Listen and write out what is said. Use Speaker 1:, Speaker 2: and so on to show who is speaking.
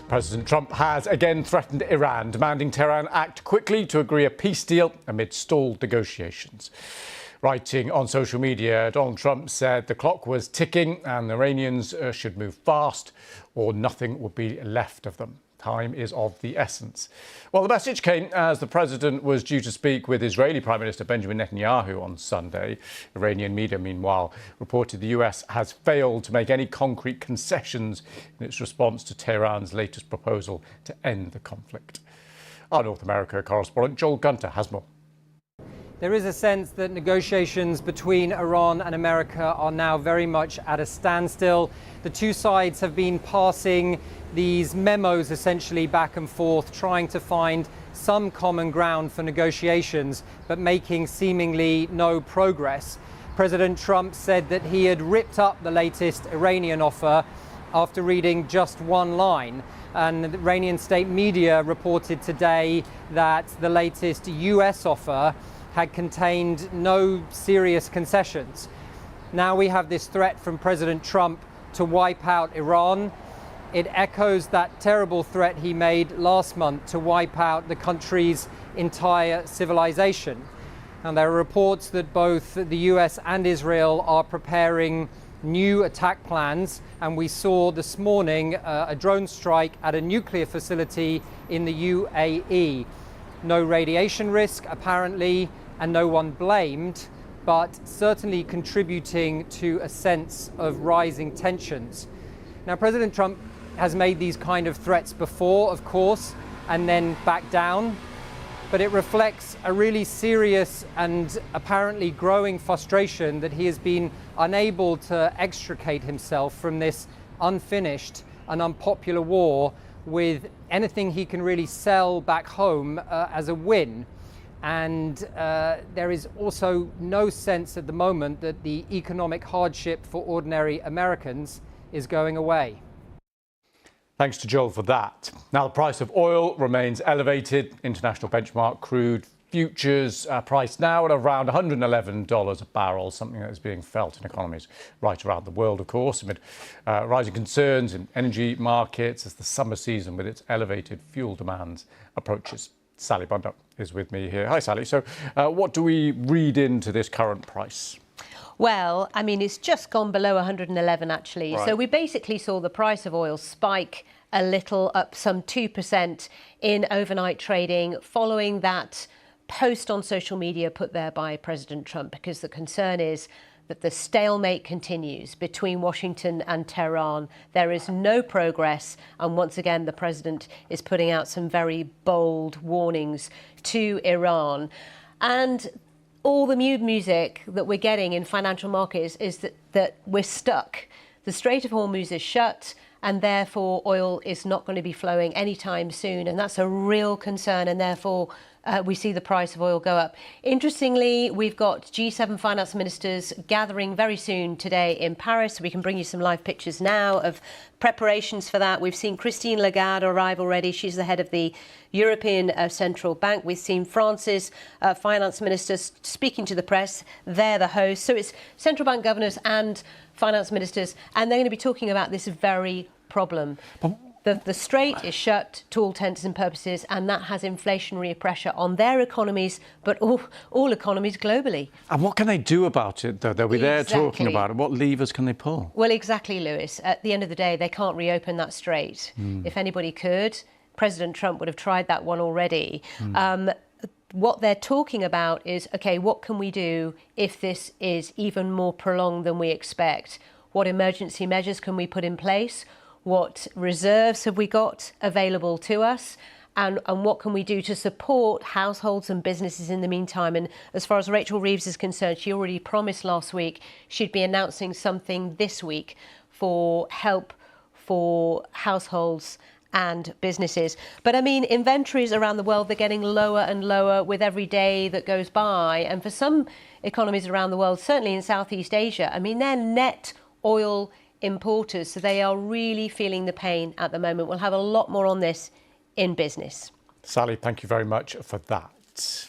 Speaker 1: President Trump has again threatened Iran, demanding Tehran act quickly to agree a peace deal amid stalled negotiations. Writing on social media, Donald Trump said the clock was ticking and the Iranians should move fast or nothing would be left of them. Time is of the essence. Well, the message came as the president was due to speak with Israeli Prime Minister Benjamin Netanyahu on Sunday. Iranian media, meanwhile, reported the US has failed to make any concrete concessions in its response to Tehran's latest proposal to end the conflict. Our North America correspondent Joel Gunter has more.
Speaker 2: There is a sense that negotiations between Iran and America are now very much at a standstill. The two sides have been passing these memos essentially back and forth, trying to find some common ground for negotiations, but making seemingly no progress. President Trump said that he had ripped up the latest Iranian offer after reading just one line. And the Iranian state media reported today that the latest US offer had contained no serious concessions. Now we have this threat from President Trump to wipe out Iran. It echoes that terrible threat he made last month to wipe out the country's entire civilization. And there are reports that both the US and Israel are preparing new attack plans, and we saw this morning a drone strike at a nuclear facility in the UAE. No radiation risk, apparently, and no one blamed, but certainly contributing to a sense of rising tensions. Now, President Trump has made these kind of threats before, of course, and then backed down, but it reflects a really serious and apparently growing frustration that he has been unable to extricate himself from this unfinished and unpopular war with anything he can really sell back home as a win. And there is also no sense at the moment that the economic hardship for ordinary Americans is going away.
Speaker 1: Thanks to Joel for that. Now, the price of oil remains elevated. International benchmark crude futures priced now at around $111 a barrel, something that is being felt in economies right around the world, of course, amid rising concerns in energy markets as the summer season with its elevated fuel demands approaches. Sally Bundup is with me here. Hi, Sally. So what do we read into this current price?
Speaker 3: Well, I mean, it's just gone below 111, actually. Right. So we basically saw the price of oil spike a little, up some 2% in overnight trading following that post on social media put there by President Trump, because the concern is that the stalemate continues between Washington and Tehran. There is no progress. And once again, the president is putting out some very bold warnings to Iran. And all the mood music that we're getting in financial markets is that we're stuck. The Strait of Hormuz is shut, and therefore oil is not going to be flowing anytime soon. And that's a real concern, and therefore we see the price of oil go up. Interestingly, we've got G7 finance ministers gathering very soon today in Paris. So we can bring you some live pictures now of preparations for that. We've seen Christine Lagarde arrive already. She's the head of the European Central Bank. We've seen France's finance ministers speaking to the press. They're the hosts. So it's central bank governors and finance ministers, and they're going to be talking about this very problem. The strait is shut to all intents and purposes, and that has inflationary pressure on their economies, but all economies globally.
Speaker 1: And what can they do about it, though? They'll be there talking about it. What levers can they pull?
Speaker 3: Well, exactly, Lewis. At the end of the day, they can't reopen that strait. If anybody could, President Trump would have tried that one already. What they're talking about is, OK, what can we do if this is even more prolonged than we expect? What emergency measures can we put in place? What reserves have we got available to us? And what can we do to support households and businesses in the meantime? And as far as Rachel Reeves is concerned, she already promised last week she'd be announcing something this week for help for households and businesses. But I mean, inventories around the world, they're getting lower and lower with every day that goes by. And for some economies around the world, certainly in Southeast Asia, I mean, they're net oil importers, so they are really feeling the pain at the moment. We'll have a lot more on this in business.
Speaker 1: Sally, thank you very much for that.